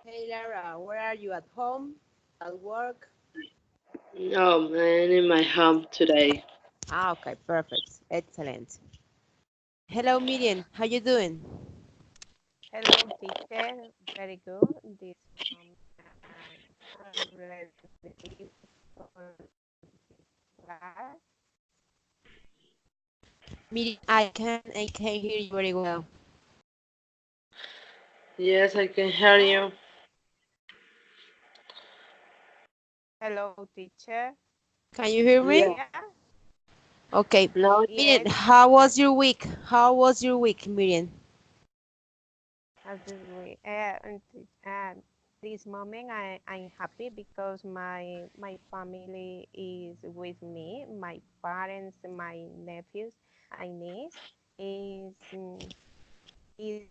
Hey Lara, where are you? At home? At work? No, man, in my home today. Ah, okay, perfect. Excellent. Hello Miriam, how you doing? Hello, teacher. Very good. This moment I'm ready for class. Miriam, I can hear you very well. Yes, I can hear Oh, you. hello, teacher. Can you hear me? Yeah, Yeah. Okay. now Miriam, Yes, how teacher. was your week? How was your week, Miriam? As this way, this moment I'm happy because my family is with me. My parents, my nephews, and niece is is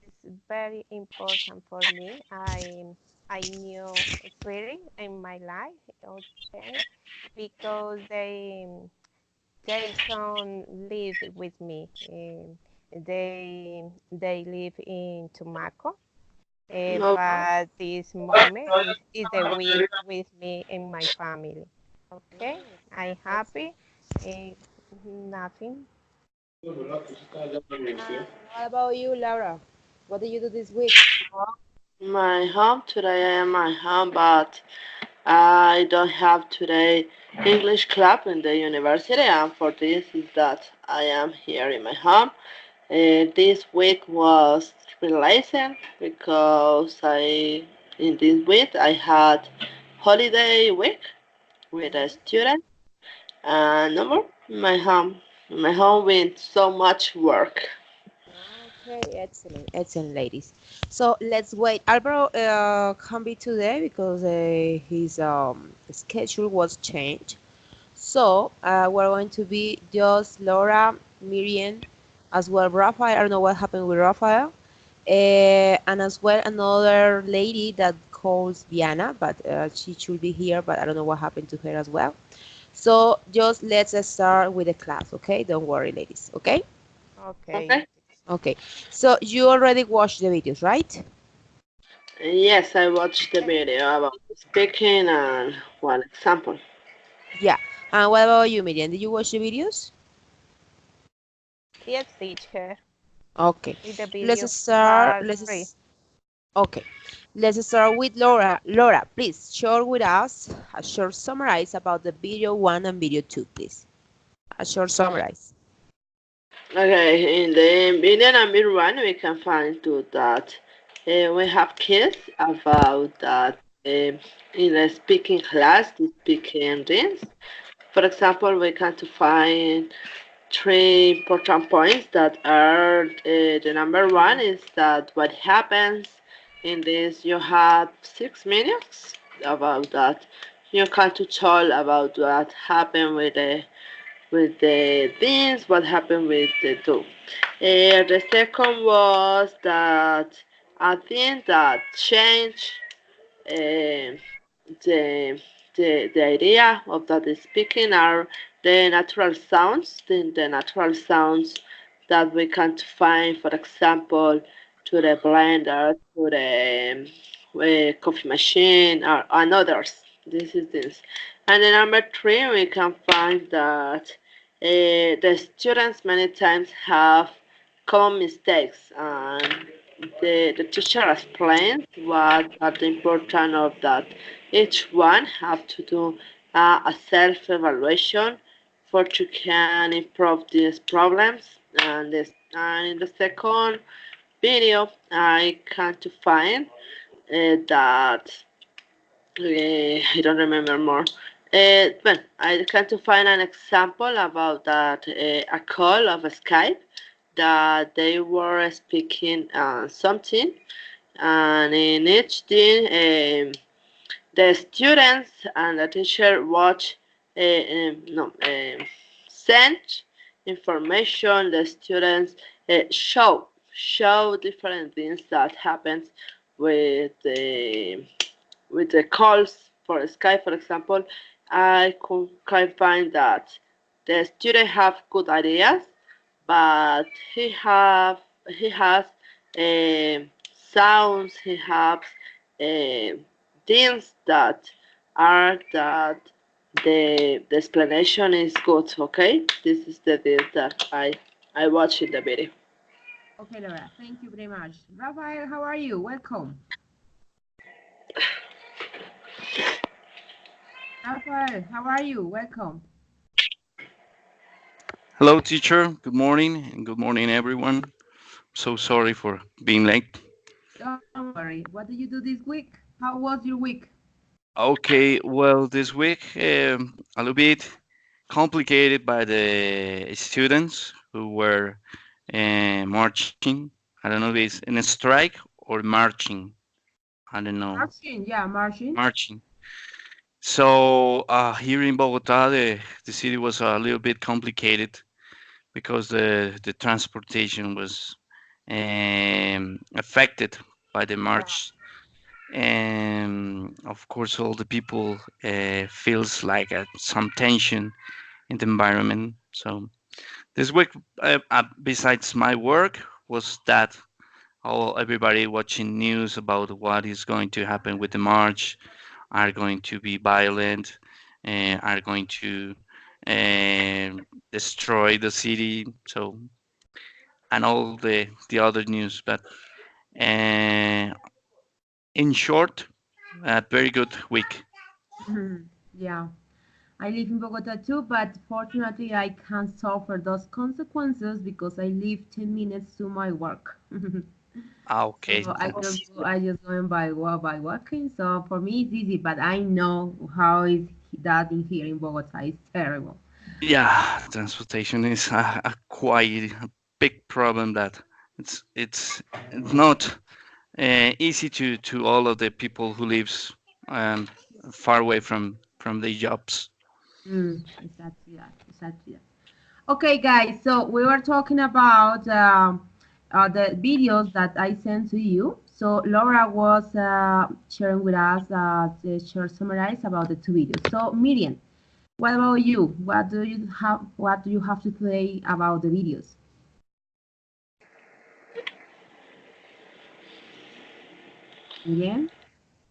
very important for me. I knew feeling in my life, okay, because they can live with me. They live in Tumaco, okay. but this moment is the week with me and my family. Okay, I'm happy. Uh, Nothing. And what about you, Laura? What did you do this week? My home today. I am my home, but I don't have today English club in the university, and for this is that I am here in my home. This week was relaxing because I in this week I had holiday week with a Mhm. student. No more. My home with so much work. Okay, excellent, excellent, ladies. So let's wait. Alvaro can't be today because his schedule was changed. So we're going to be just Laura, Miriam, as well Rafael. I don't know what happened with Rafael, and as well another lady that calls Viana, but she should be here, but I don't know what happened to her as well. So just let's start with the class, okay? Don't worry, ladies, okay? Okay. Okay. Okay. So you already watched the videos, right? Yes, I watched the video about speaking and one example. Yeah. And what about you, Miriam? Did you watch the videos? Yes, teacher. Okay. The Let's videos start. are free. Okay. Let's start with Laura. Laura, please share with us a short summarize about the video one and video two, please. A short summarize. Okay, in the video number one, we can find to that we have kids about that in the speaking class, the speaking things. For example, we can to find three important points that are the number one is that what happens in this you have 6 minutes about that you can to tell about what happened with the things what happened with the two. The second was that I think that change uh, the, the idea of that speaking are the natural sounds, the natural sounds that we can find, for example, to the blender, to the coffee machine, or and others. This is this. And the number three, we can find that the students many times have common mistakes and the teacher explains what are the importance of that. Each one have to do a self-evaluation for to can improve these problems. And in the second video, I can to find that I don't remember more. Well, I can to find an example about that a call of Skype that they were speaking something, and in each thing, the students and the teacher watch, no, send information. The students show different things that happens with the calls for Skype, for example. I can find that the student have good ideas, but he has sounds, he has things that are that the explanation is good. Okay, this is the thing that I watch in the video. Okay, Laura, thank you very much. Rafael, how are you? Welcome. Rafael, how are you? Welcome. Hello, teacher. Good morning, and good morning, everyone. So sorry for being late. Don't worry. What did you do this week? How was your week? Okay, well, this week a little bit complicated by the students who were marching. I don't know if it's in a strike or marching. I don't know, Marching, yeah, marching. marching. So here in Bogota, the city was a little bit complicated because the transportation was affected by the Yeah. march, and of course all the people feels like some tension in the environment. So this week, besides my work, was that all everybody watching news about what is going to happen with the march, are going to be violent, and are going to destroy the city. So and all the other news, but uh, in short, a very good week. Yeah. I live in Bogota too, but fortunately I can't suffer those consequences because I live 10 minutes to my work. So Okay, that's I just going by walking. So for me it's easy, but I know how is that in here in Bogota. It's terrible. yeah. Transportation is a quite a big problem that it's not easy to all of the people who lives um, far away from their jobs. Exactly that. Exactly that. Okay, guys. So we were talking about the videos that I sent to you. So Laura was sharing with us the short summarize about the two videos. So Miriam, what about you? What do you have? What do you have to say about the videos? Miriam?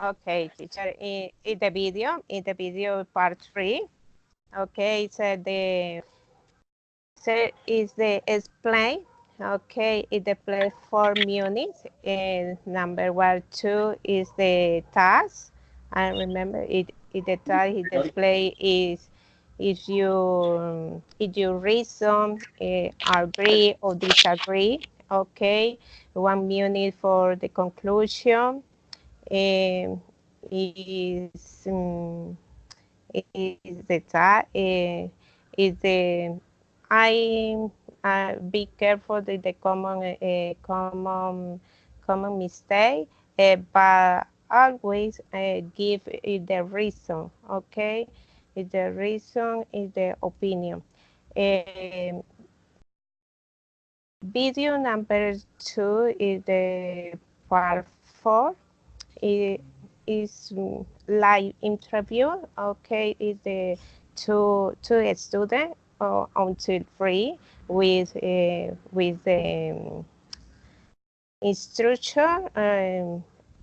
Okay, teacher. In the video part three. Okay, so is the explain. Okay, is the play 4 minutes. And number 1, 2 is the task. And remember, the task it display is if you reason, agree or disagree. Okay, 1 minute for the conclusion. Um, is is the tag is the I be careful with the common mistake, but always give it the reason. Okay, is the reason is the opinion. Um, Video number 2 is the part 4. It is live interview. Okay, is the two student until 3 with the instructor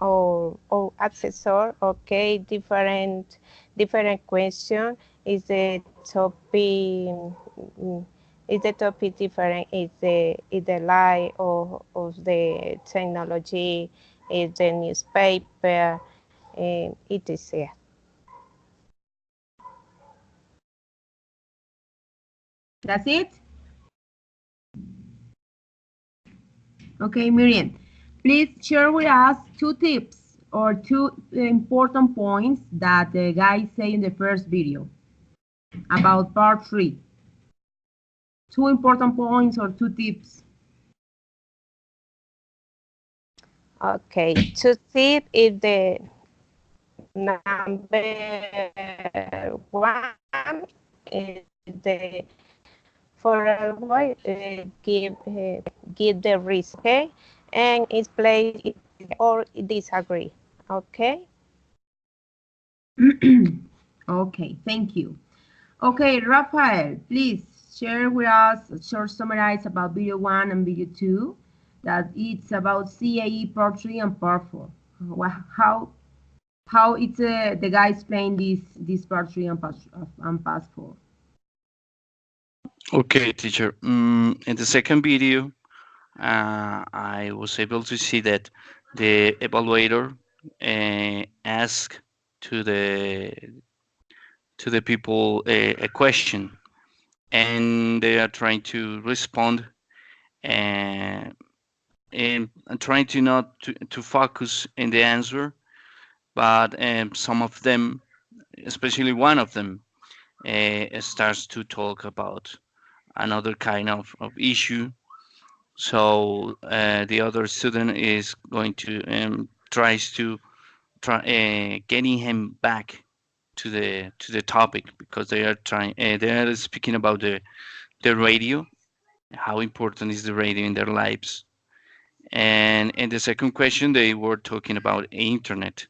or assessor. Okay, different question. Is the topic is the topic different? Is the lie of the technology? Is the newspaper? Etc. That's it? Okay, Miriam. Please share with us two tips or two important points that the guys say in the first video about part three. Two important points or two tips. Okay, to see if the number 1 is the for avoid give the risk, okay, and it's play or disagree, okay. Okay, thank you. Okay, Rafael, please share with us a short summarize about video one and video two, that it's about CAE part three and part four. how it's the guy explained this part three and part four. Okay, teacher. In the second video, I was able to see that the evaluator asked to the people a question, and they are trying to respond and and trying to not to focus in the answer, but some of them, especially one of them, starts to talk about another kind of issue. So the other student is going to tries to try getting him back to the topic because they are trying they are speaking about the radio, how important is the radio in their lives. And in the second question, they were talking about internet.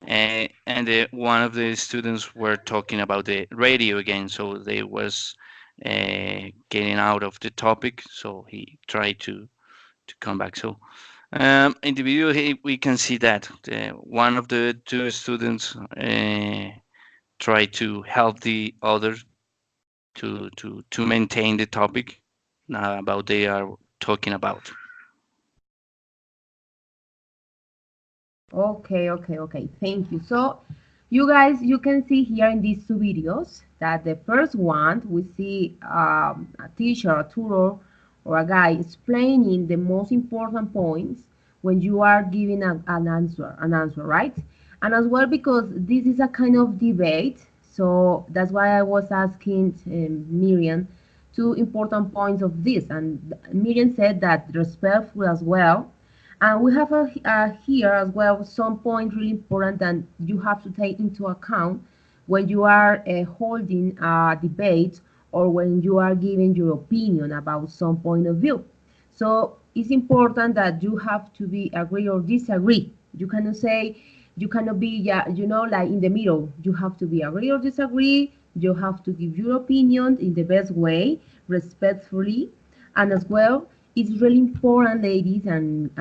And one of the students were talking about the radio again, so they was getting out of the topic. So he tried to come back. So in the video, we can see that one of the two students tried to help the other to maintain the topic about they are talking about. Okay. Thank you. So, you guys, you can see here in these two videos that the first one we see a teacher, a tutor, or a guy explaining the most important points when you are giving an answer, right? And as well because this is a kind of debate, so that's why I was asking Miriam two important points of this, and Miriam said that respectful as well, and we have here as well some point really important that you have to take into account when you are holding a debate or when you are giving your opinion about some point of view. So it's important that you have to be agree or disagree. You cannot say, you cannot be, yeah, like in the middle. You have to be agree or disagree. You have to give your opinion in the best way, respectfully, and as well it's really important, ladies and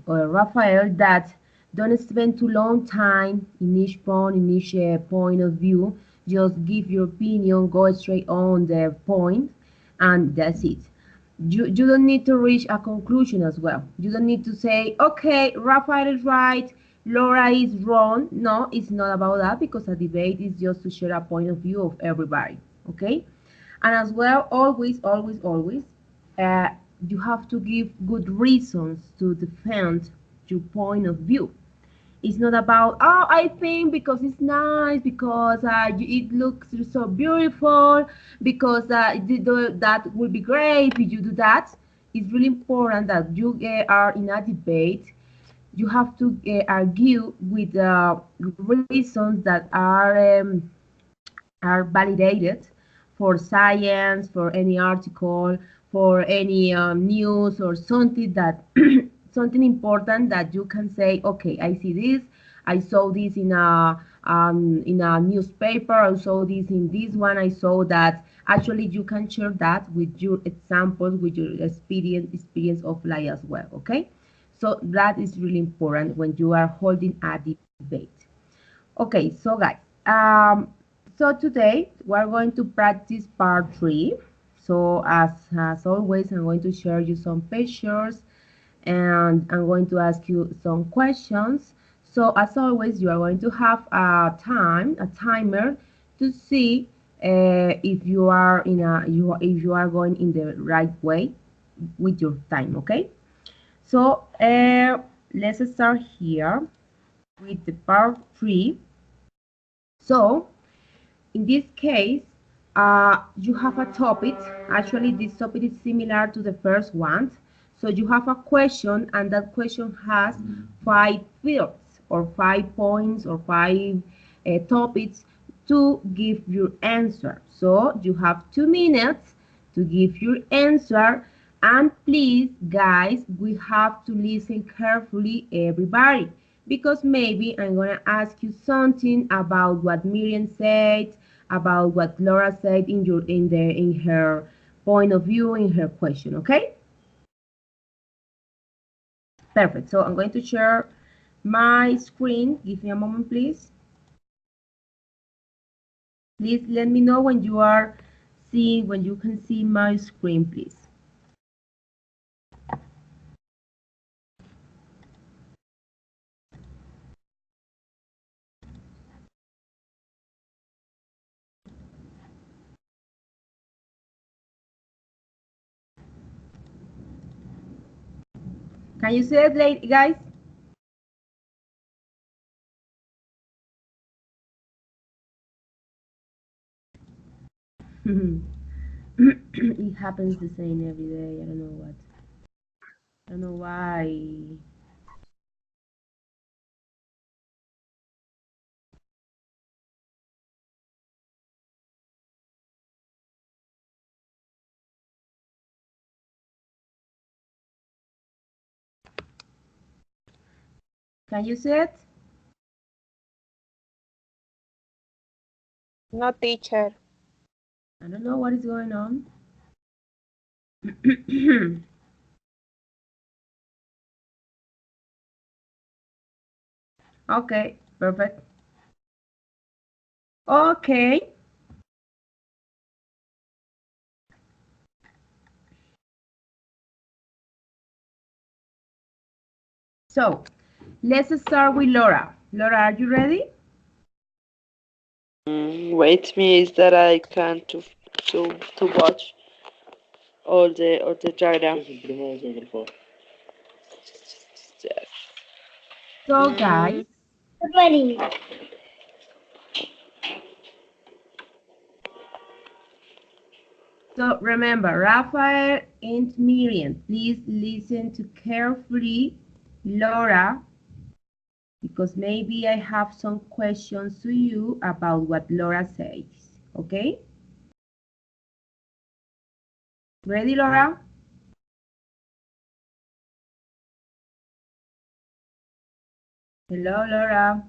Raphael, that don't spend too long time in each point of view. Just give your opinion, go straight on the point, and that's it. You don't need to reach a conclusion as well. You don't need to say, okay, Raphael is right, Laura is wrong. No, it's not about that, because a debate is just to share a point of view of everybody. Okay? And as well, always, uh, you have to give good reasons to defend your point of view. It's not about, oh, I think because it's nice, because it looks so beautiful, because that would be great if you do that. It's really important that you are in a debate. You have to argue with reasons that are validated for science, for any article, for any news or something that something important that you can say, okay, I see this, I saw this in a newspaper, I saw this in this one, I saw that. Actually, you can share that with your examples, with your experience of life as well. Okay, so that is really important when you are holding a debate. Okay, so guys, so today we're going to practice part three. So as always, I'm going to share you some pictures and I'm going to ask you some questions. So as always, you are going to have a timer to see if you are if you are going in the right way with your time. Okay. So let's start here with the part three. So in this case, you have a topic. Actually, this topic is similar to the first one. So you have a question, and that question has 5 fields or 5 points or 5 topics to give your answer. So you have 2 minutes to give your answer. And please, guys, we have to listen carefully, everybody, because maybe I'm gonna ask you something about what Miriam said, about what Laura said in her point of view, in her question. Okay, perfect. So I'm going to share my screen. Give me a moment, please. Please let me know when you are seeing, when you can see my screen, please. Can you see it, guys? It happens the same every day. I don't know what. I don't know why. Can you see it? No, teacher. I don't know what is going on. Okay, perfect. Okay. So, let's start with Laura. Laura, are you ready? Wait me is that I can to watch all the diagram. So, guys, Ready. so remember, Raphael and Miriam, please listen to carefully Laura, because maybe I have some questions to you about what Laura says. Okay? Ready, Laura? Hello, Laura.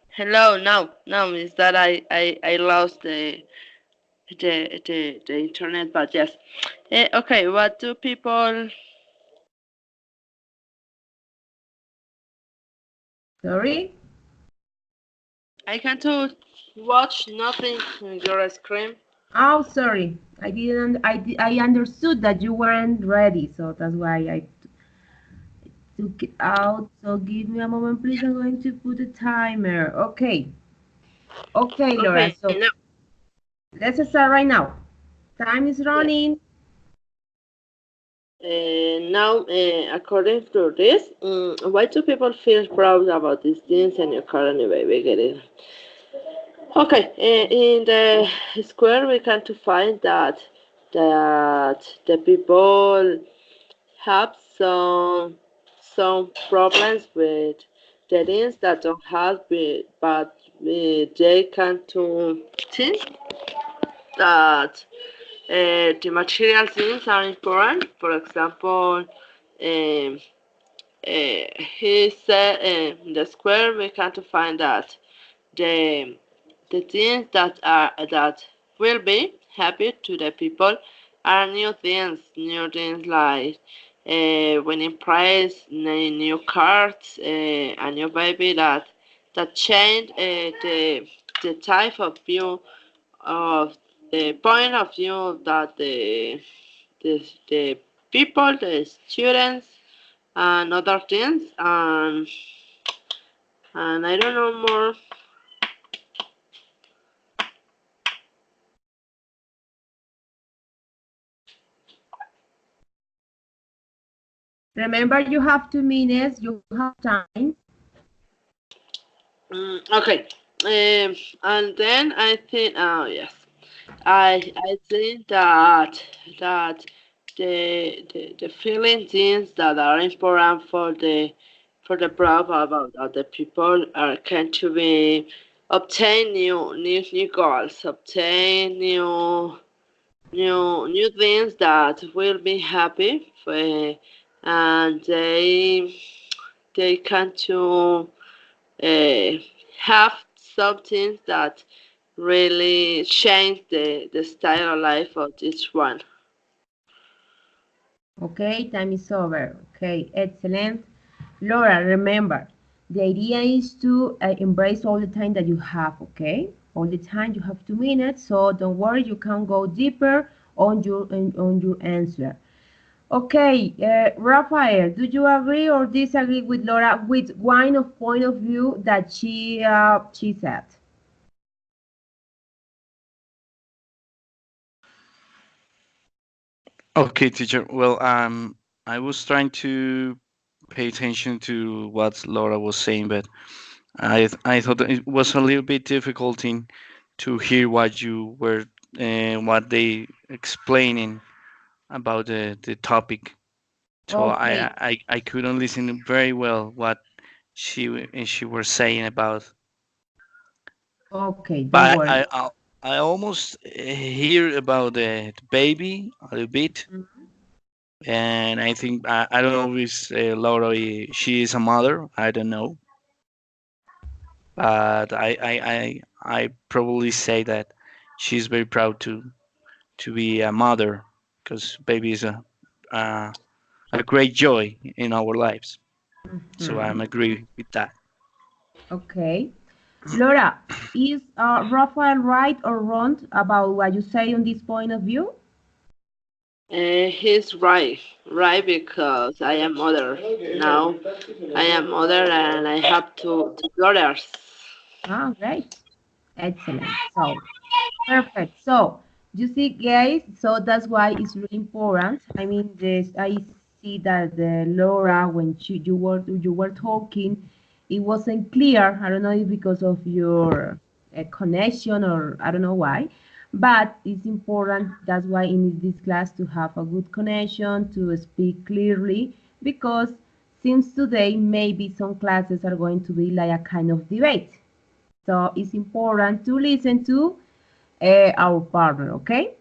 Hello, now is that I lost the internet, but yes. Okay, what do people? Sorry? I can't to watch nothing on your screen. Oh, sorry. I didn't. I understood that you weren't ready, so that's why I took it out. So give me a moment, please. I'm going to put a timer. Okay. Okay, Laura. Okay, So let's start right now. Time is yes. running. Now, according to this, why do people feel proud about these things and your car anyway? We get it. Okay, in the square we can to find that the people have some problems with the things that don't have it, but they can to think that the material things are important. For example, um, he said in the square we can to find that the the things that will be happy to the people are new things like winning prize, new cards, a new baby that change the type of view of the point of view that the people, the students, and other things, and I don't know more. Remember, you have 2 minutes. You have time. Okay, and then I think, oh yes, I think that the feeling things that are important for the proof about other people are can to be obtain new goals, obtain new things that will be happy for, and they can to uh, have something that really change the style of life of each one. Okay, time is over. Okay, excellent. Laura, remember, the idea is to embrace all the time that you have, okay? All the time you have 2 minutes, so don't worry, you can go deeper on your answer. Okay, Rafael, do you agree or disagree with Laura with one of point of view that she said? Okay, teacher. Well, I was trying to pay attention to what Laura was saying, but I thought that it was a little bit difficult to hear what you were what they explaining about the topic. So Okay, I couldn't listen very well what she was saying about. okay, don't But worry. I almost hear about the baby a little bit, Mhm. and I think I don't know if Laura she is a mother. I don't know, but I probably say that she's very proud to be a mother because baby is a a great joy in our lives. So Mhm. I'm agree with that. Okay. Laura, is Rafael right or wrong about what you say on this point of view? He's right, right because I am mother now. I am mother and I have two daughters. Ah, great. Excellent. So, perfect. So, you see, guys, so that's why it's really important. I mean, this I see that the Laura, when you were talking, it wasn't clear. I don't know if because of your connection or I don't know why, but it's important. That's why in this class to have a good connection to speak clearly because since today maybe some classes are going to be like a kind of debate. So it's important to listen to our partner, okay?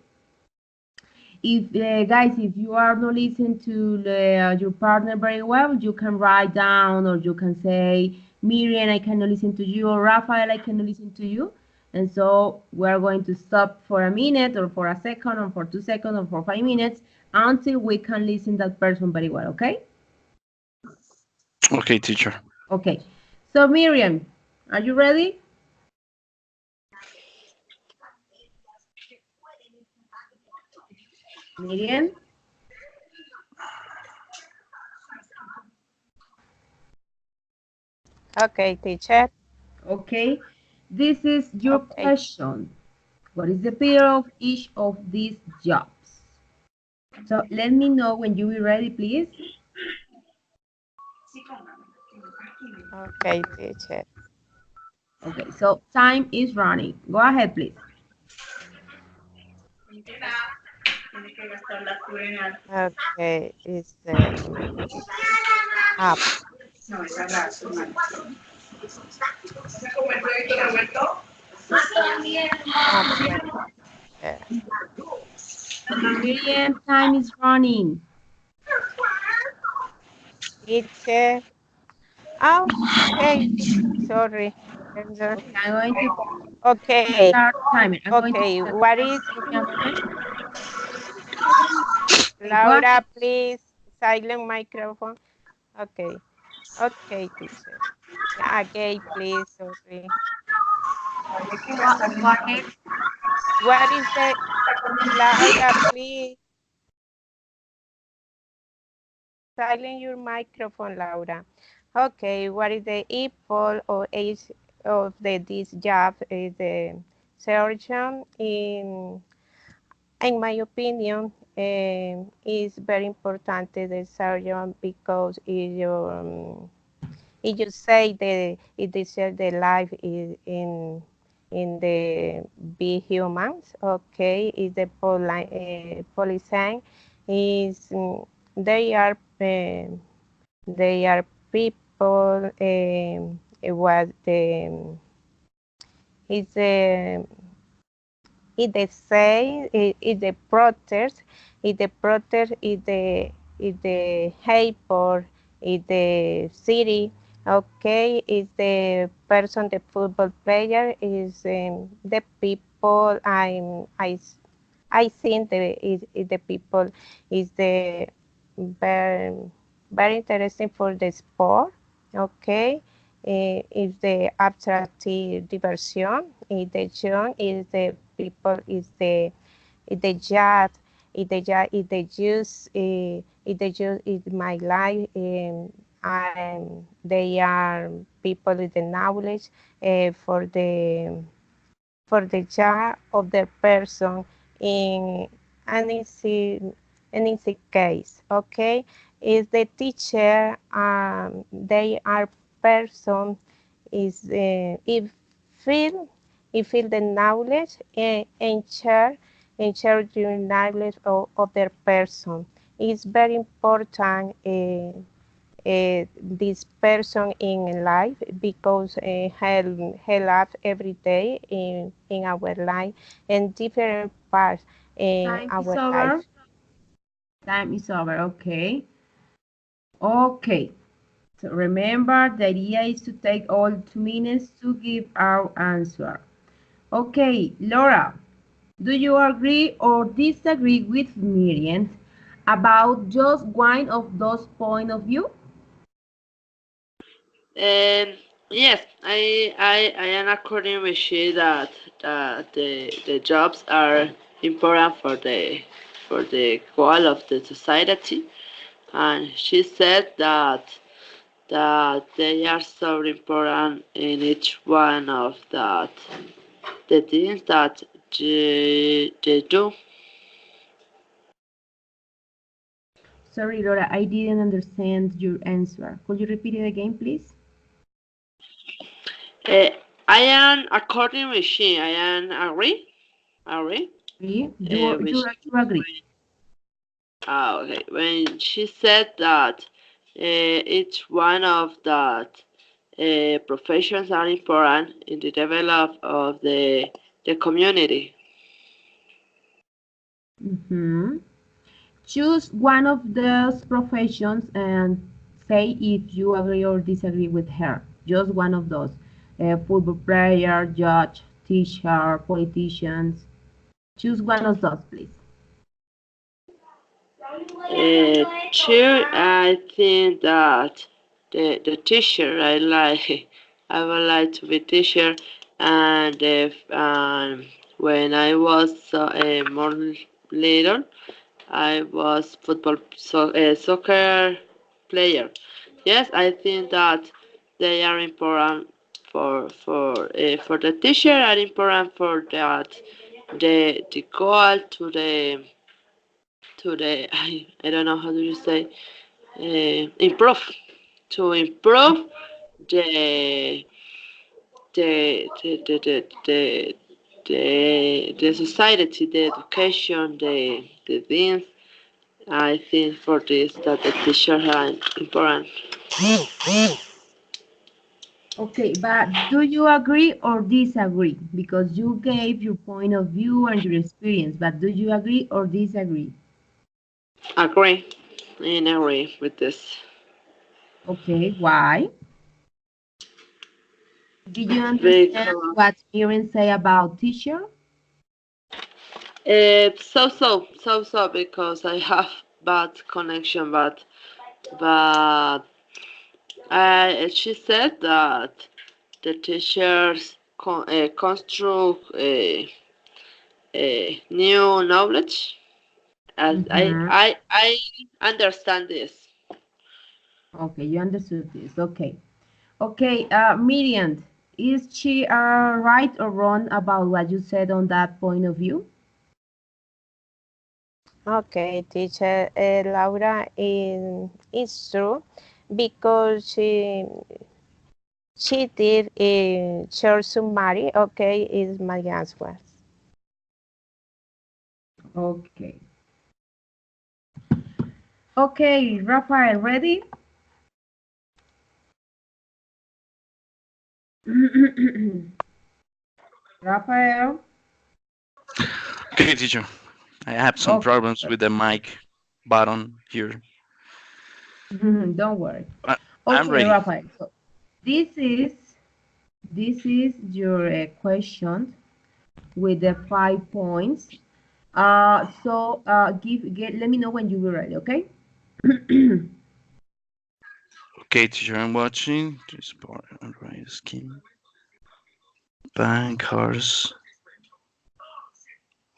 If guys, if you are not listening to your partner very well, you can write down or you can say, Miriam, I cannot listen to you, or Rafael, I cannot listen to you. And so we're going to stop for a minute or for a second or for 2 seconds or for 5 minutes until we can listen that person very well, okay? Okay, teacher. Okay. So Miriam, are you ready? Miriam? Okay, teacher. Okay. This is your Okay. question. What is the period of each of these jobs? So let me know when you be ready, please. Okay, teacher. Okay, so time is running. Go ahead, please. Okay, it's up. Okay. Miriam, time is running. Teacher. Oh, okay. Sorry. Pardon. Okay, I'm going to Okay. start timing. I'm going to Okay. start What timing. is Give me a moment. Okay, go ahead. Laura, please? Silent microphone. Okay. Okay, teacher. Again, please. Sorry. Go ahead. What is the Laura, please? Silent your microphone, Laura. Okay, what is the equal or age of this job? Is the surgeon in my opinion, is very important the surgeon because if you say that it deserves the life is in the be humans, okay, is the policy is they are people what the is it the same it the protest it the protest it the hyper it the city, okay, is the person the football player is the people I think the is the people is the very very interesting for the sport. Okay, is the attractive diversion. Is the young, is the people, is the yacht, is the yacht, is the use is my life. And they are people with the knowledge for the job of the person in any case. Okay, is the teacher. They are person is feel feel the knowledge and share your knowledge of their person. It's very important. This person in life because he loves every day in our life and different parts in Time is our life. over. Time is over. Okay. Okay. So remember, the idea is to take all 2 minutes to give our answer. Okay, Laura, do you agree or disagree with Miriam about just one of those point of view? Yes, I am according with you that the jobs are important for the goal of the society, and she said that they are so important in each one of the things that they do. Sorry, Laura, I didn't understand your answer. Could you repeat it again, please? Uh, I am according with she. I am agree Agree? You agree? okay. When she said that each one of that professions are important in the develop of the community. Mm-hmm. Choose one of those professions and say if you agree or disagree with her. Just one of those. Football player, judge, teacher, politicians. Choose one of those, please. Two, I think that the teacher I like. I would like to be teacher, and if when I was more little, I was soccer player. Yes, I think that they are important for the teacher are important for that the goal to the I don't know how do you say improve to improve the the society, the education, the things. I think for this that the teacher are important. Okay, but do you agree or disagree? Because you gave your point of view and your experience, but do you agree or disagree? Agree, in agree with this. Okay, why? Did you understand Because what Miriam say about teacher? so because I have bad connection, but she said that the teachers construct new knowledge. As Mm-hmm. I understand this. Okay, you understood this. Okay. Okay, Miriam, is she right or wrong about what you said on that point of view? Okay, teacher Laura is true because she did a short summary. Okay, is my answer. Okay. Okay, Rafael, ready? Rafael? Okay, teacher. I have some Okay, problems with the mic button here. don't worry. I, I'm Okay, ready. Rafael. So this is this is your question with the 5 points. So let me know when you were ready, okay? Okay, teacher, I'm watching. This part and right scheme. Bank cars.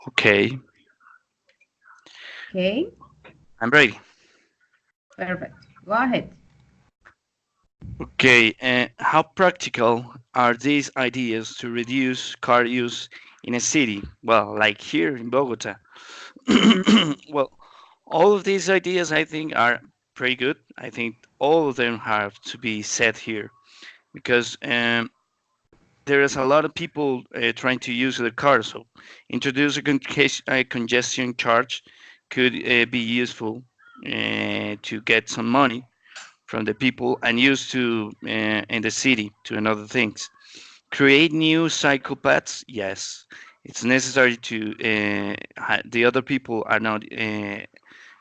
Okay, Okay, I'm ready. perfect. Go ahead. Okay, how practical are these ideas to reduce car use in a city? Well, like here in Bogota. Mhm. Well, all of these ideas I think are pretty good. I think all of them have to be said here because there is a lot of people trying to use the car. So introduce a congestion charge could be useful to get some money from the people and use to in the city to another things. Create new psychopaths. Yes, it's necessary to the other people are not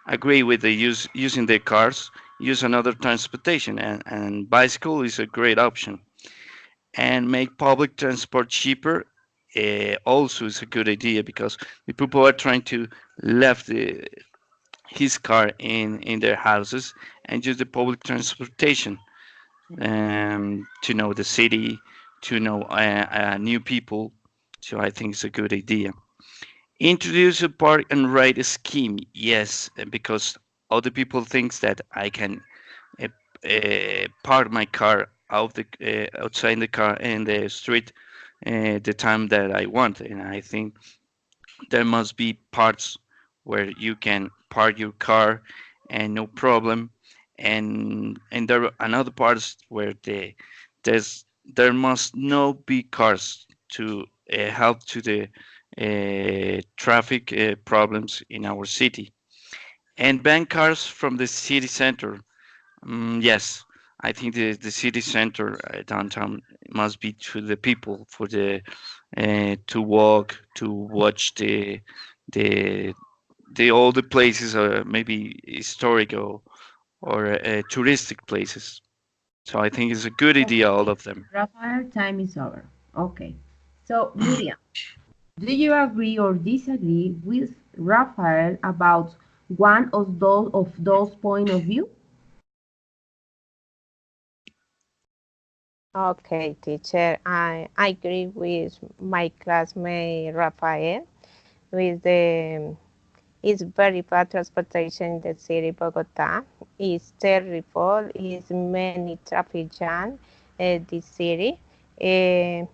agree with the using their cars. Use another transportation, and bicycle is a great option. And make public transport cheaper also is a good idea because the people are trying to left his car in their houses and use the public transportation to know the city, to know new people. So I think it's a good idea. Introduce a park and ride scheme. Yes, because other people thinks that I can uh, park my car outside the car in the street the time that I want, and I think there must be parts where you can park your car and no problem, and there are another parts where there must no be cars to help to the traffic problems in our city, and ban cars from the city center. Yes, I think the city center downtown must be to the people for the to walk, to watch the the all the places, maybe historical or touristic places. So I think it's a good idea, all Okay, of them. Rafael, time is over. Okay. So, Miriam, do you agree or disagree with Rafael about one of those point of view? Okay, teacher, I agree with my classmate Rafael with the it's very bad transportation in the city Bogota. It's terrible. It's many traffic jam this city. Uh,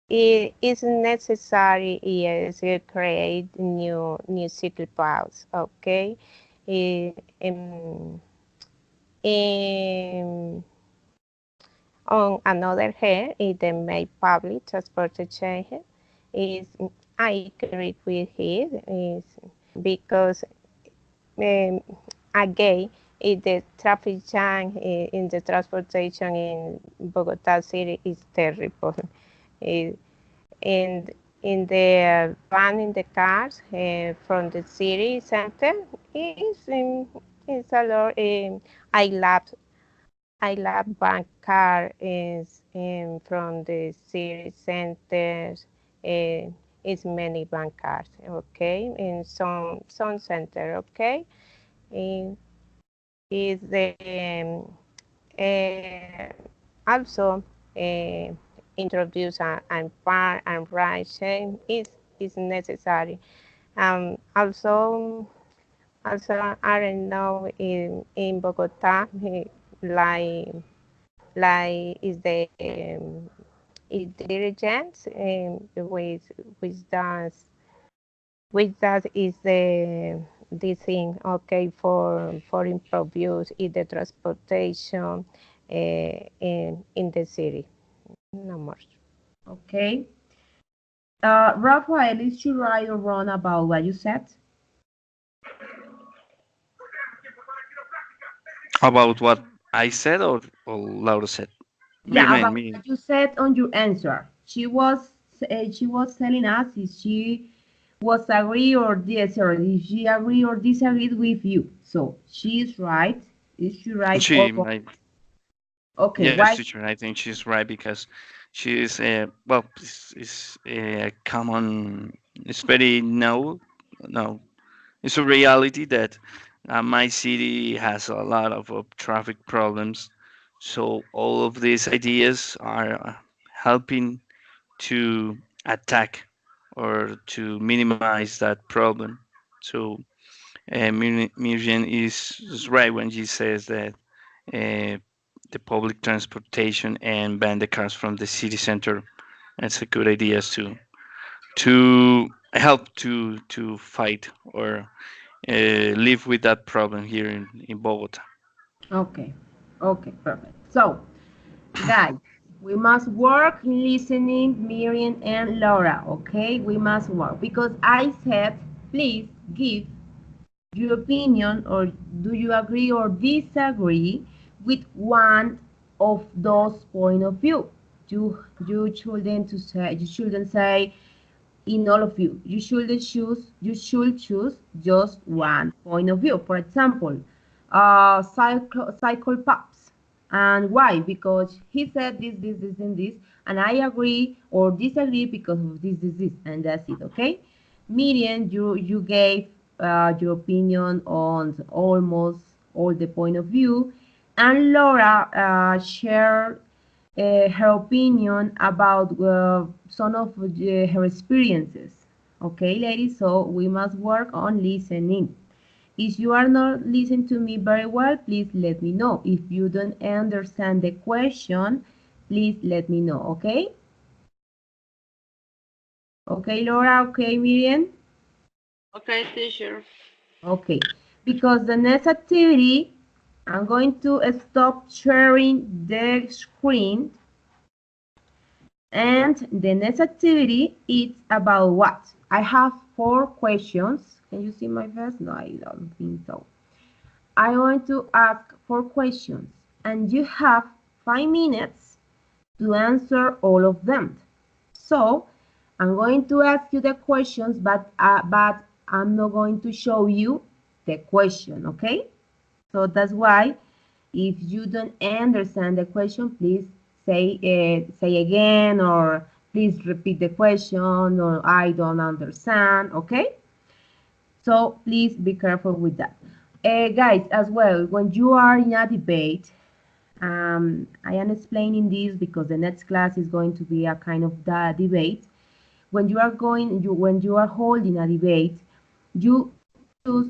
it is necessary yes to create new cycle paths. Okay. Eh, um, um, on another hand, it the make public transportation is I agree with it is because um, again the traffic jam in the transportation in Bogota city is terrible. Eh, and in the van in the cars from the city center is a lot. I love I love bank car is from the city centers. Uh, is many bank cars, okay, in some center, okay. And is the uh, also introduce and part and ride sharing is necessary. Also I don't know in Bogota like is the diligence with that is the thing okay for improve use in the transportation in the city. No more. Okay. Rafael, is you right or wrong about what you said? About what I said or Laura said. What do you Yeah, mean? about Me? what you said on your answer. She was telling us if she was agree or disagree, if she agree or disagreed with you. So she is right. Is she right or She, wrong? I, Okay, yes, why? teacher. I think she's right because she is well, it's a common. It's very no, no. It's a reality that My city has a lot of traffic problems, so all of these ideas are helping to attack or to minimize that problem. So Miriam is right when she says that uh, the public transportation and ban the cars from the city center. It's a good idea to help to fight or live with that problem here in Bogota. Okay, okay, perfect. So, guys, we must work listening, Miriam and Laura, okay? We must work because I said, please give your opinion or do you agree or disagree with one of those point of view. You shouldn't to say you shouldn't say in all of you. You should choose just one point of view. For example, cycle pops. And why? Because he said this, and this, and I agree or disagree because of this, and that's it. Okay, Miriam, you gave your opinion on almost all the point of view, and Laura shared her opinion about some of her experiences. Okay, ladies, so we must work on listening. If you are not listening to me very well, please let me know. If you don't understand the question, please let me know, okay? Okay, Laura, okay, Miriam? Okay, teacher. Okay, because the next activity, I'm going to stop sharing the screen. And the next activity is about what? I have 4 questions. Can you see my face? No, I don't think so. I want to ask 4 questions, and you have 5 minutes to answer all of them. So I'm going to ask you the questions, but I'm not going to show you the question, okay? So that's why if you don't understand the question, please say again or please repeat the question or I don't understand, okay? So please be careful with that. Guys, as well, when you are in a debate, I am explaining this because the next class is going to be a kind of debate. When you are holding a debate, you choose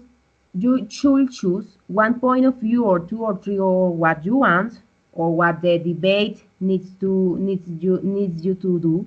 you should choose one point of view or two or three or what you want or what the debate needs you to do.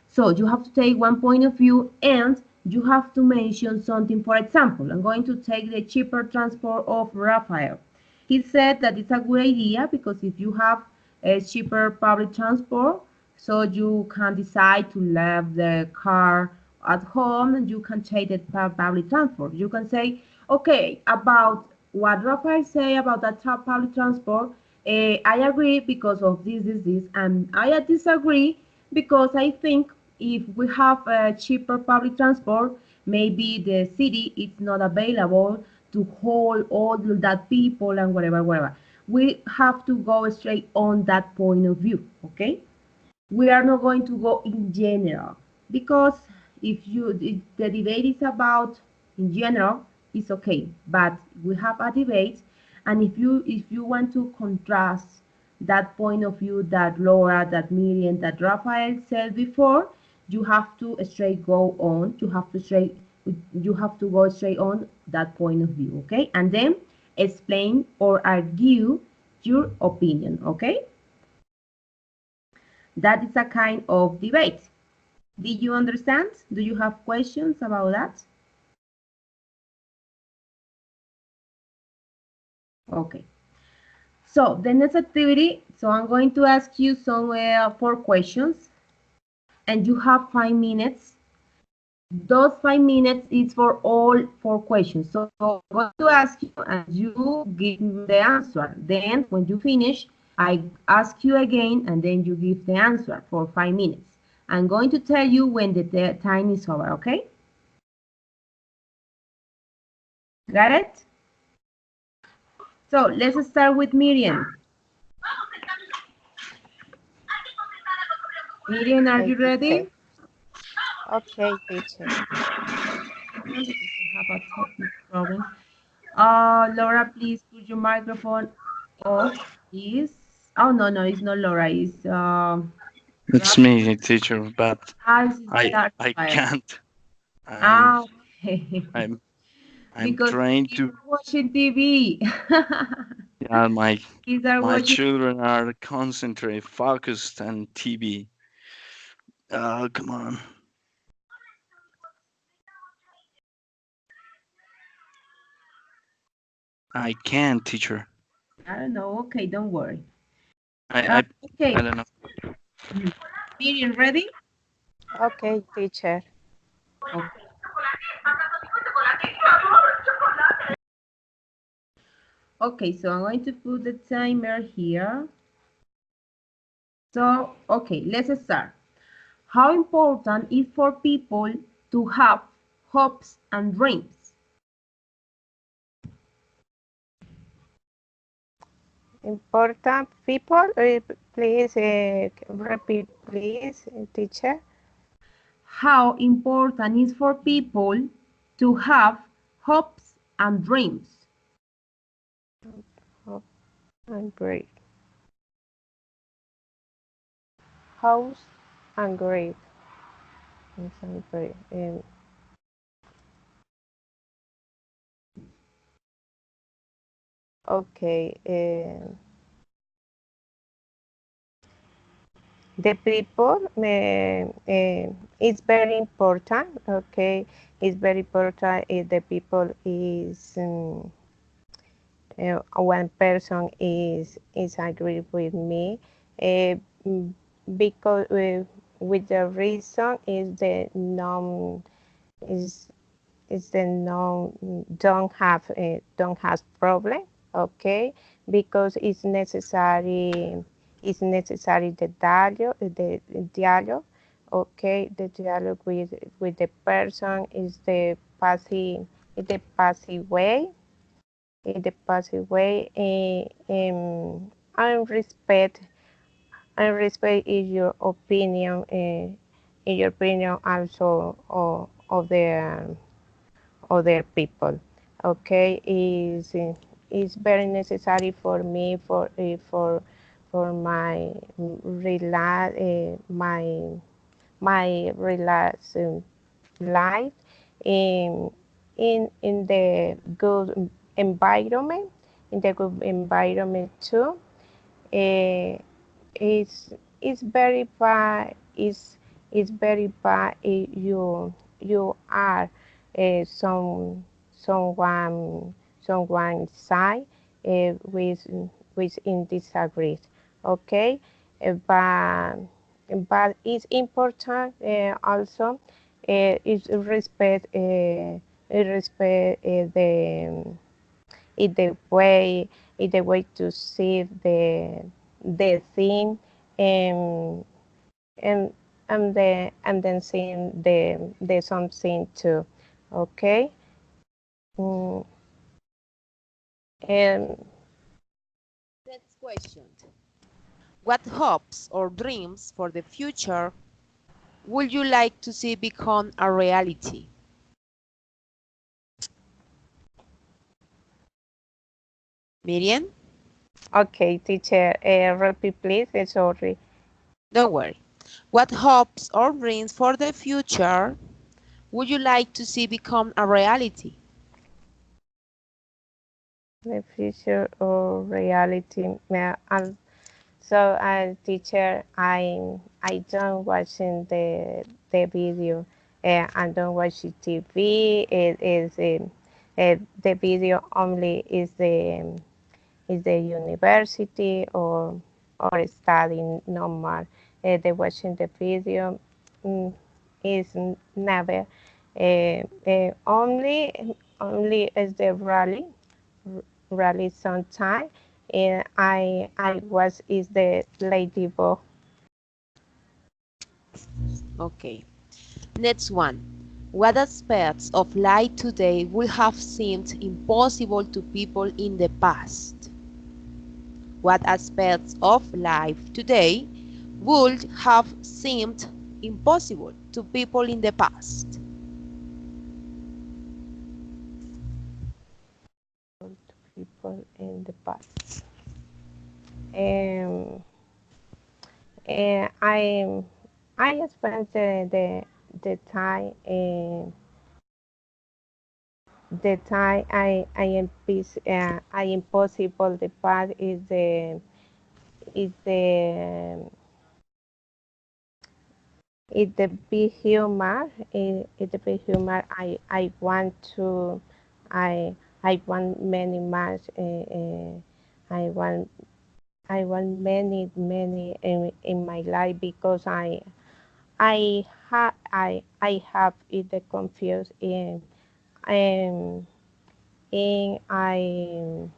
So you have to take one point of view and you have to mention something. For example, I'm going to take the cheaper transport of Rafael. He said that it's a good idea because if you have a cheaper public transport, so you can decide to leave the car at home and you can take the public transport. You can say, okay, about what Rafael say about that public transport, I agree because of this, and I disagree because I think if we have a cheaper public transport, maybe the city is not available to hold all that people and whatever. We have to go straight on that point of view, okay? We are not going to go in general because if the debate is about in general, it's okay. But we have a debate, and if you want to contrast that point of view that Laura, that Miriam, that Rafael said before, you have to straight go on. You have to go straight on that point of view, okay? And then explain or argue your opinion, okay? That is a kind of debate. Did you understand? Do you have questions about that? Okay. So the next activity, so I'm going to ask you some 4 questions and you have 5 minutes. Those 5 minutes is for all 4 questions. So I'm going to ask you and you give me the answer. Then when you finish, I ask you again and then you give the answer for 5 minutes. I'm going to tell you when the time is over, okay? Got it? So let's start with Miriam. Miriam, are Okay, you ready? teacher. Okay, teacher. We have a technical problem. Laura, please put your microphone off, please. Oh, no, no, it's not Laura. It's It's Rafa. me, teacher, but It's I Rafael. can't. I'm Ah, okay. I'm I'm Because trying he's to. watching TV. Yeah, He's are my watching. children are concentrated, focused on TV. Oh, come on. I can't, teacher. I don't know. Okay, don't worry. I I Okay. I don't know. Mhm. Miriam, ready? Okay, teacher. Okay. Okay, so I'm going to put the timer here. So, okay, let's start. How important is for people to have hopes and dreams? Important people, please repeat, please, teacher. How important is for people to have hopes and dreams? Oh, I'm brave. House and grave. Yes, I'm brave. Okay. The people it's very important. Okay, it's very important if the people is one person is agree with me, uh, mm, because with the reason is the non is the non don't have problem. Okay, because it's necessary the dialogue. Okay, the dialogue with the person is the passive way in the passive way, and respect is your opinion, in your opinion also of the other people. Okay, is very necessary for me for my relax my relax life in the good environment, too. Uh, it's it's very bad. It's very bad if you are some someone side with in disagree. Okay. But it's important also is respect is the way to see the thing, and and and then seeing the something too. Okay. Mm, and Next question. What hopes or dreams for the future would you like to see become a reality? Miriam? okay, teacher, repeat please. Sorry. Don't worry. What hopes or dreams for the future would you like to see become a reality? The future or reality. Yeah, so, teacher, I don't watching the video. I don't watch TV. It is the video only is the university or studying normal. The watching the video mm, is never. Only is the rally sometime. And I was is the ladybug. Okay. Next one. What aspects of life today would have seemed impossible to people in the past? What aspects of life today would have seemed impossible to people in the past? people in the past. Um, and I spent the time I am peace I impossible the part is the big humor is the big humor I want to I I want many much I want I want many in my life because I have it confused um in I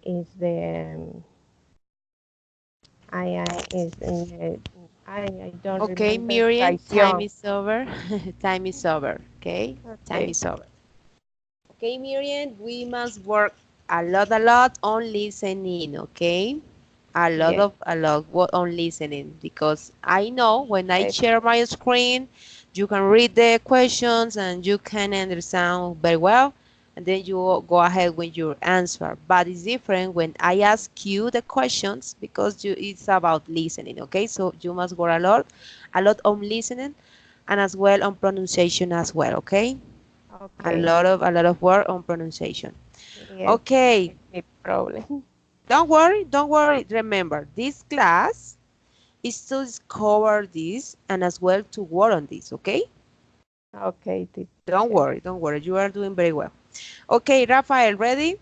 is the I is I don't Okay, remember Miriam, time traición. is over. Time is over. Okay, time Okay, is over. Okay, Miriam, we must work a lot on listening. Okay, yes, a lot on listening because I know when I okay, share my screen, you can read the questions and you can understand very well, and then you go ahead with your answer. But it's different when I ask you the questions because it's about listening. Okay, so you must work a lot on listening, and as well on pronunciation as well. Okay, okay, a lot of work on pronunciation. yes, Okay, no problem. don't worry. Remember, this class is to discover this and as well to work on this, okay? Okay, teacher. Don't worry. You are doing very well. Okay, Rafael, ready?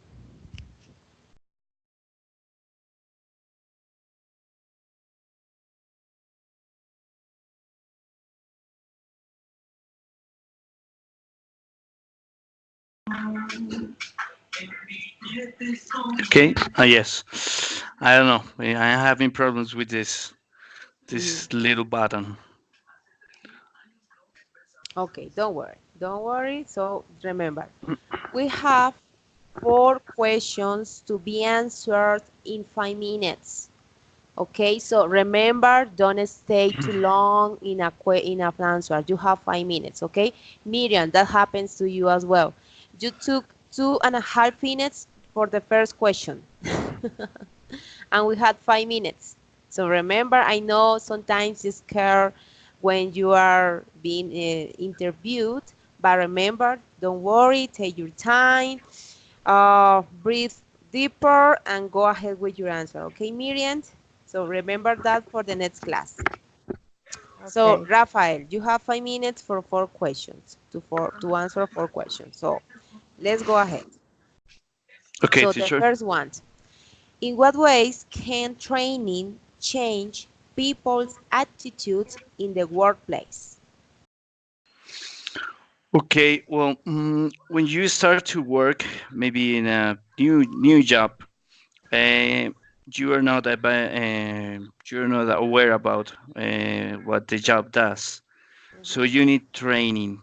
Okay. Yes. I don't know. I'm having problems with Mhm. this little button. Okay, don't worry. Don't worry. So remember, we have 4 questions to be answered in 5 minutes. Okay, so remember, don't stay too long in in an answer. You have 5 minutes. Okay, Miriam, that happens to you as well. You took 2.5 minutes for the first question, and we had 5 minutes. So remember, I know sometimes you're scared when you are being interviewed, but remember, don't worry. Take your time. Breathe deeper and go ahead with your answer. Okay, Miriam? So remember that for the next class. So Okay, Rafael, you have 5 minutes for 4 questions to answer 4 questions. So let's go ahead. Okay, So the teacher. first one, in what ways can training change people's attitudes in the workplace? Okay. Well, when you start to work, maybe in a new job, uh, you're not aware about what the job does. So Mhm. you need training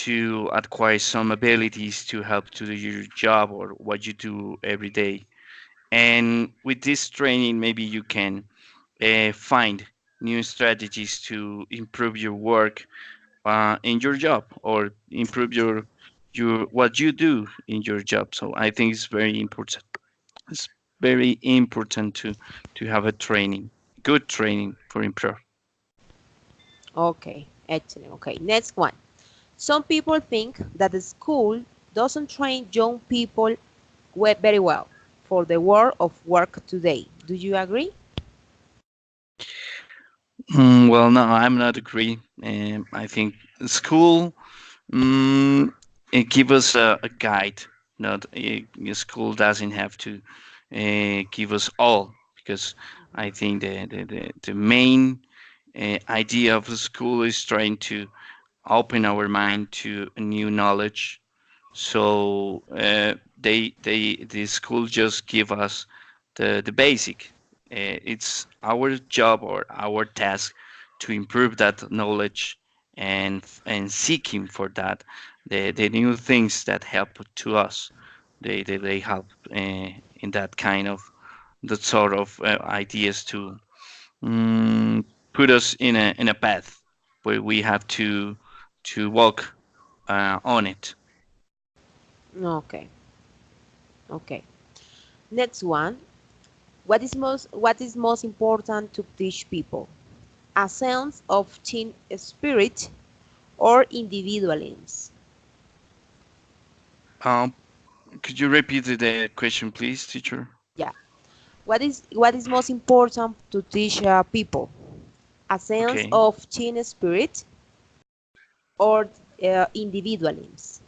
to acquire some abilities to help to do your job or what you do every day. And with this training, maybe you can find new strategies to improve your work in your job or improve your what you do in your job. So I think it's very important. It's very important to have a training, good training for improve. Okay, excellent. Okay, next one. Some people think that the school doesn't train young people very well for the world of work today. Do you agree? Well, no, I'm not agree. I think school it give us a guide. Not school doesn't have to give us all because I think the main idea of the school is trying to open our mind to new knowledge. So the school just give us the basic. It's our job or our task to improve that knowledge and seeking for that the new things that help to us. They help in that kind of that sort of ideas to mm, put us in a path where we have to walk on it. Okay. Okay. Next one. What is most important to teach people? A sense of team spirit or individualism? Um, could you repeat the question, please, teacher? Yeah. What is most important to teach people? A sense Okay. of team spirit or individualism?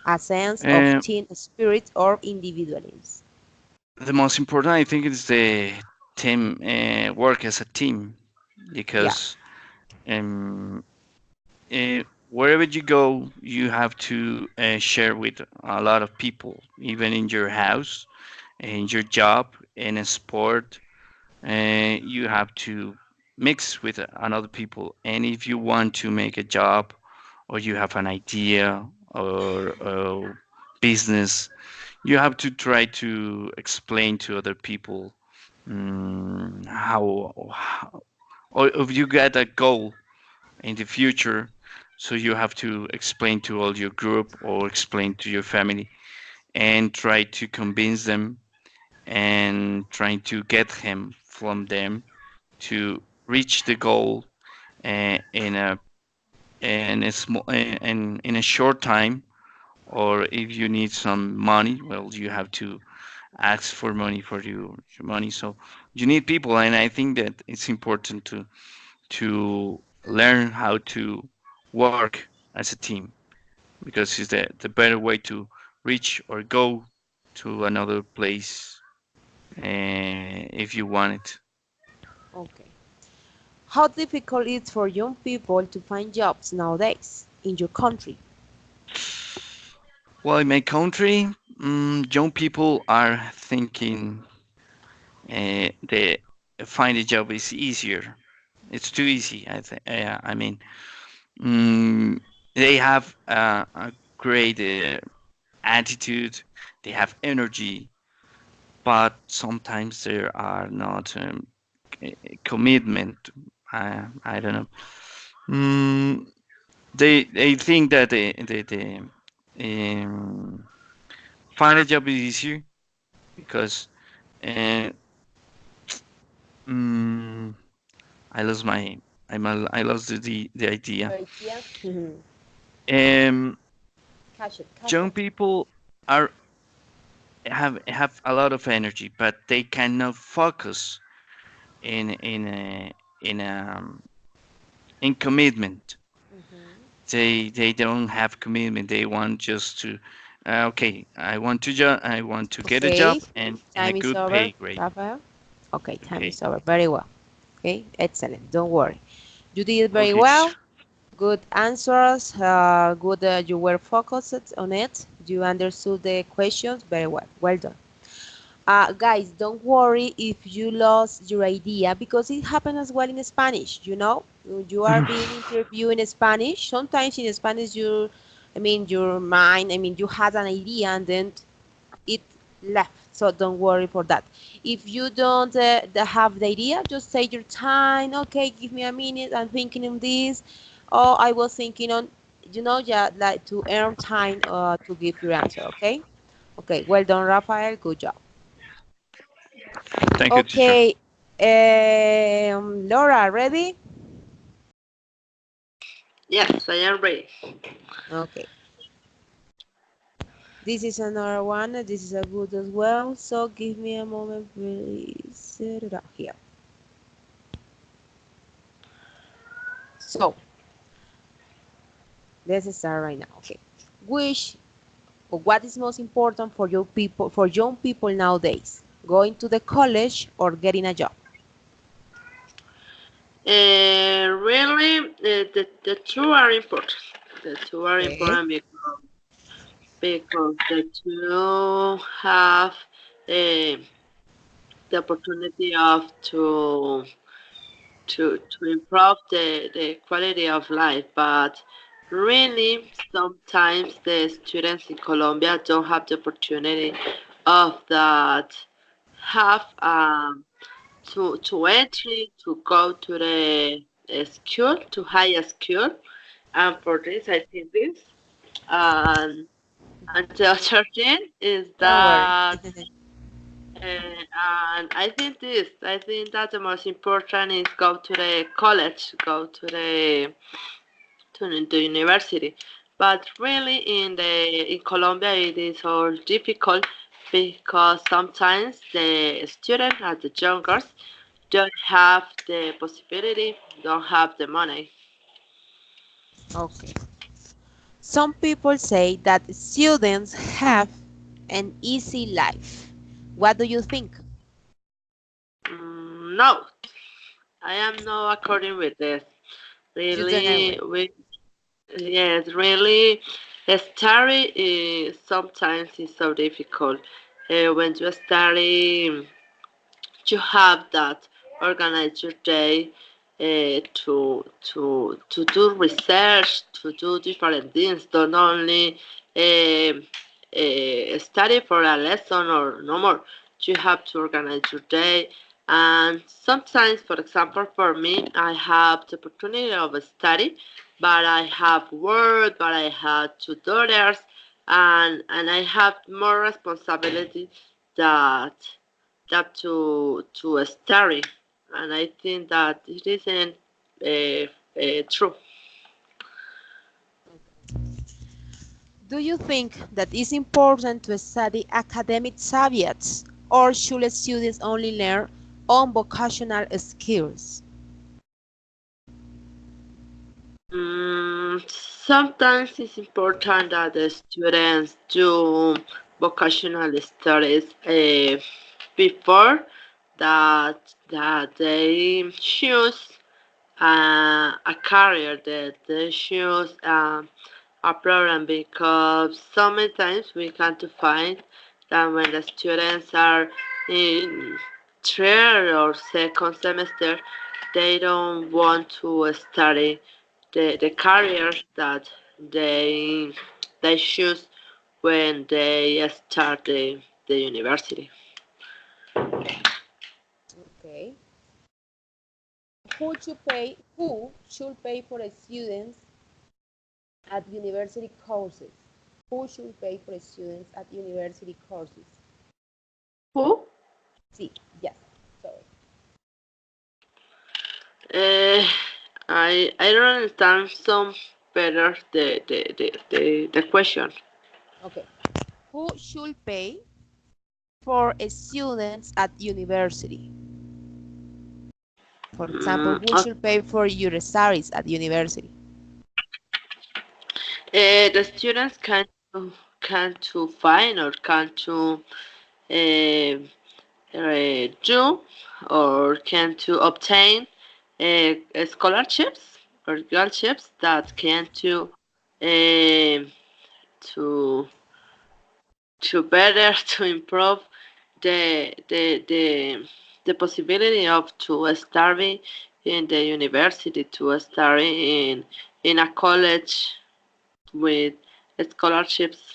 A sense of Uh, team spirit or individualism? the most important, I think, is the team work as a team Yeah. because um, wherever you go, you have to share with a lot of people, even in your house, in your job, in a sport. You have to mix with another people. And if you want to make a job or you have an idea or a business, you have to try to explain to other people how, or if you get a goal in the future, so you have to explain to all your group or explain to your family and try to convince them and trying to get him from them to reach the goal in a small in a short time. Or if you need some money, well, you have to ask for money for your money. So you need people, and I think that it's important to learn how to work as a team because it's the better way to reach or go to another place if you want it. Okay. How difficult is it for young people to find jobs nowadays in your country? Well, in my country, young people are thinking the find a job is easier. It's too easy. I think. I mean, mm, they have a great attitude. They have energy, but sometimes there are not commitment. I don't know. Mm, they think that the find a job is easier because uh, mm, I lost my I lost the idea. Your idea? Um, Catch it, catch young it. people are have a lot of energy, but they cannot focus in in a, in in commitment. Hmm. They don't have commitment. They want just to okay, I want to get a job Okay, and a time is good over, pay grade. Rafael. Okay, time Okay, is over. Very well. Okay, excellent. Don't worry. You did very okay, teacher. well. Good answers. Good. You were focused on it. You understood the questions very well. Well done. Guys, don't worry if you lost your idea because it happens as well in Spanish. You are being interviewed in Spanish. Sometimes in Spanish, your mind, you had an idea and then it left. So don't worry for that. If you don't have the idea, just take your time. Okay, give me a minute. I'm thinking on this. Oh, I was thinking on, yeah, like to earn time to give your answer. Okay. Okay. Well done, Rafael. Good job. Thank you, teacher. Okay. Laura, ready? Yes, I am ready. Okay. This is another one. This is a good as well. So give me a moment, please. Set it up here. So let's start right now. Okay. Which or what is most important for young people nowadays? Going to the college or getting a job? Really, the two are important. The two are Okay. important because the two have uh, the opportunity of to improve the quality of life. But really, sometimes the students in Colombia don't have the opportunity of that have to entry to go to the school to higher school. And for this, I think this. And the other thing is Don't worry. that, and I think that the most important is go to the college, go to the university. But really, in Colombia, it is all difficult because sometimes the students and the youngers don't have the possibility, don't have the money. Okay. Some people say that students have an easy life. What do you think? No, I am not according with this. You don't Really, agree. yes, really, study is sometimes is so difficult. When you study, you have that organize your day to do research, to do different things. Don't only study for a lesson or no more. You have to organize your day. And sometimes, for example, for me, I have the opportunity of study, but I have work, but I have two daughters, and I have more responsibility that to study, and I think that it isn't true. Do you think that it's important to study academic subjects or should students only learn on vocational skills? Sometimes it's important that the students do vocational studies before that they choose a career, that they choose a program, because so many times we can to find that when the students are in third or second semester, they don't want to study the career that they they choose when they start the university. Okay. Who should pay for students at university courses? Who should pay for students at university courses? Who? Sí, yes. Sorry. Uh, I don't understand some better the question. Okay. Who should pay for students at university? For example, who Okay. should pay for your studies at university? The students can to find or can to uh, do or can to obtain scholarships or scholarships that can uh, to to better to improve the the the the possibility of to study in the university, to study in a college with scholarships.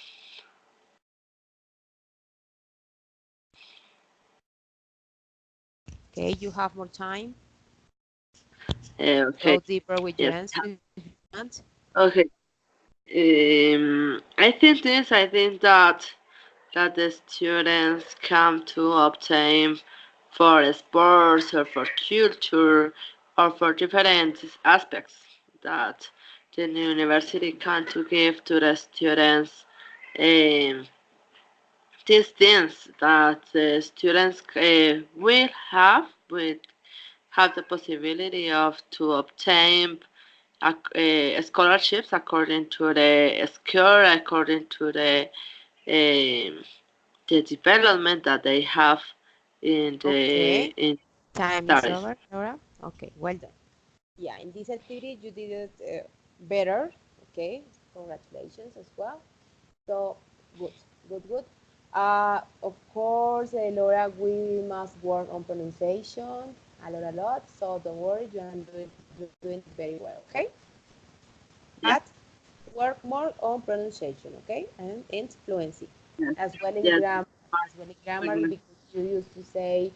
Okay, you have more time. Okay. Go deeper with your Yes. answer if you want. Okay. I think that the students come to obtain for sports or for culture or for different aspects that the university can to give to the students, um, these things that the students will have the possibility of to obtain scholarships according to the skill, according to um, the development that they have Okay, in time is studies. over, Laura. Okay, well done. Yeah, in this activity you did it better. Okay, congratulations as well. So good, good, good. Of course, Laura, we must work on pronunciation a lot. So don't worry, you're doing it very well. Okay, Yes, but work more on pronunciation. Okay, and fluency, yes, as well in yes. grammar, because you used to say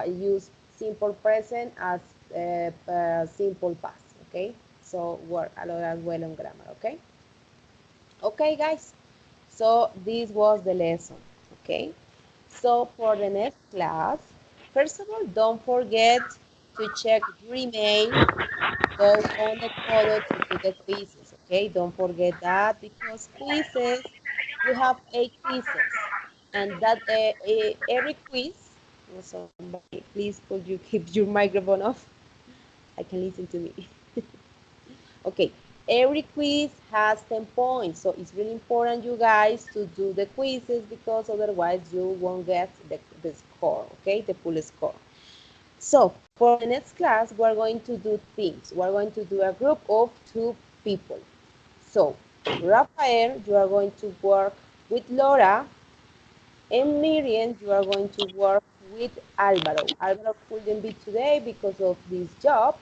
use simple present as simple past. Okay, so work a lot as well on grammar. Okay, okay, guys. So this was the lesson, okay? So for the next class, first of all, don't forget to check your email, go on the Codo to do the quizzes, okay? Don't forget that because quizzes, we have 8 quizzes, and that every quiz, somebody, please could you keep your microphone off? I can listen to me. Okay, every quiz has 10 points, so it's really important, you guys, to do the quizzes because otherwise you won't get the score, okay, the full score. So for the next class, we're going to do teams. We're going to do a group of 2 people. So Rafael, you are going to work with Laura, and Miriam, you are going to work with Alvaro. Alvaro couldn't be today because of this job,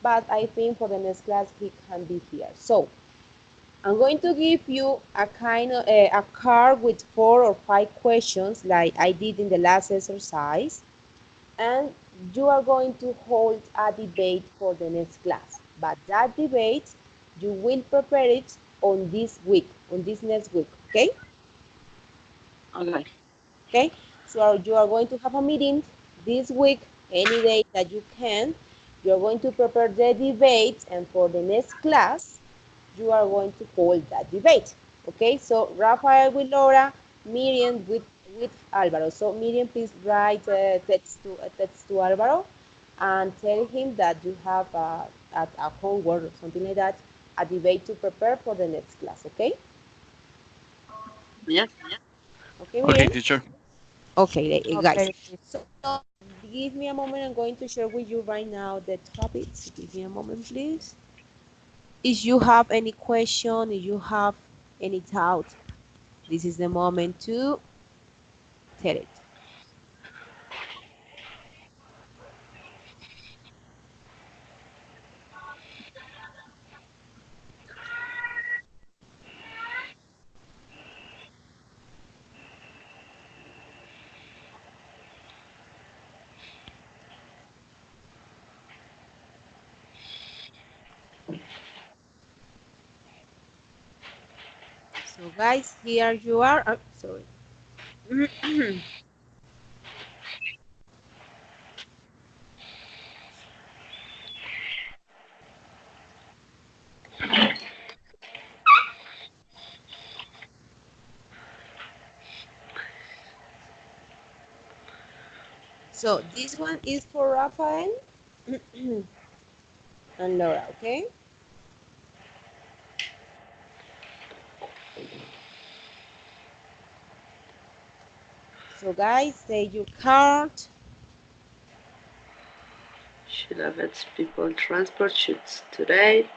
but I think for the next class he can be here. So I'm going to give you a kind of a card with 4 or 5 questions like I did in the last exercise, and you are going to hold a debate for the next class. But that debate, you will prepare it on this week, on this next week, okay? Okay. Okay, so you are going to have a meeting this week, any day that you can. You're going to prepare the debate, and for the next class, you are going to hold that debate. Okay, so Rafael with Laura, Miriam with Alvaro. So Miriam, please write a text to Alvaro and tell him that you have a homework or something like that, a debate to prepare for the next class. Okay, Yeah. okay, Okay, Miriam. teacher. Okay, guys. Okay, So give me a moment. I'm going to share with you right now the topics. Give me a moment, please. If you have any question, if you have any doubt, this is the moment to tell it. So guys, here you are. Oh, sorry. So this one is for Rafael and Laura, okay? So guys, say your card. Should have its people transport shoots today.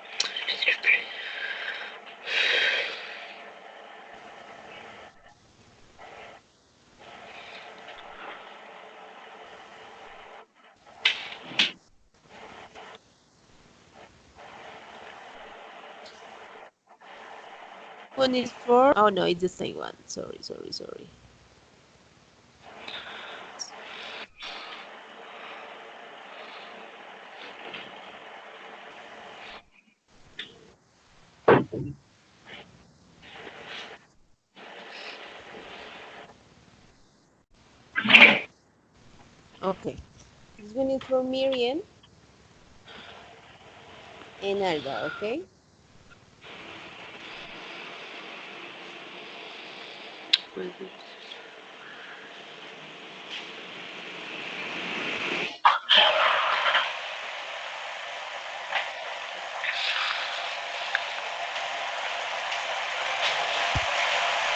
One is for, oh no, it's the same one. Sorry, sorry, sorry. Okay. This one is for Miriam and Alba, okay?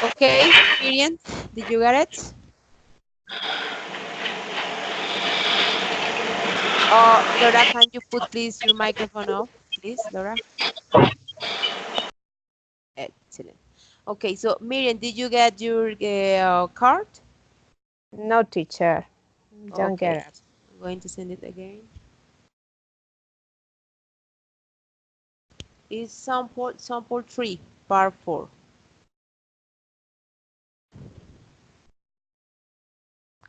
Okay, Miriam, did you get it? Laura, can you put please your microphone off, please, Laura? Excellent. Okay, so Miriam, did you get your card? no teacher, don't Okay, get it. I'm going to send it again. It's sample 3, part 4.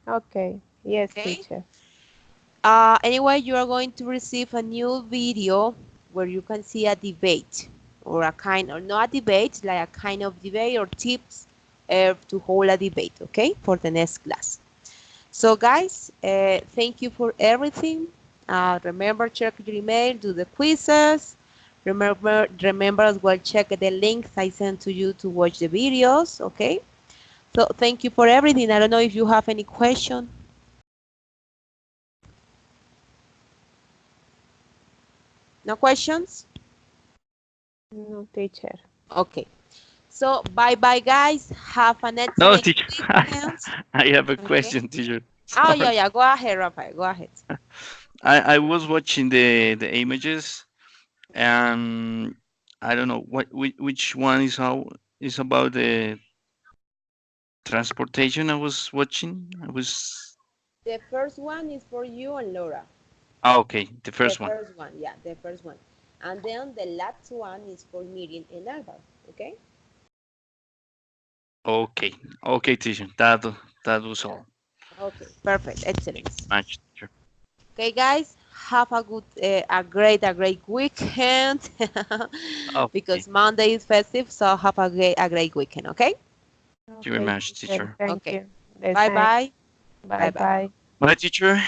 Okay, yes, Okay. teacher. Anyway, you are going to receive a new video where you can see a debate or a kind, or not a debate, like a kind of debate or tips to hold a debate, okay, for the next class. So guys, thank you for everything. Remember, check your email, do the quizzes. Remember as well, check the links I sent to you to watch the videos, okay? So thank you for everything. I don't know if you have any question. No questions? No, teacher. Okay. So bye bye guys. Have an No, excellent teacher. weekend. I have a Okay. question, teacher. Oh yeah, Sorry. yeah. Go ahead, Rafael. Go ahead. I was watching the images, and I don't know which one is how is about the transportation. I was watching. I was The first one is for you and Laura. okay. The The first one. first one, yeah, the first one. And then the last one is for Miriam and Alvaro. Okay? Okay. Okay, teacher. That was all. Okay, perfect. Thank Excellent. you very much, teacher. Okay, guys, have a good, a great weekend Okay. because Monday is festive. So have a great weekend. Okay? Thank you very Okay, much, teacher. teacher. Thank Okay. you. The Bye same. bye. Bye Bye bye. bye. Bye, teacher.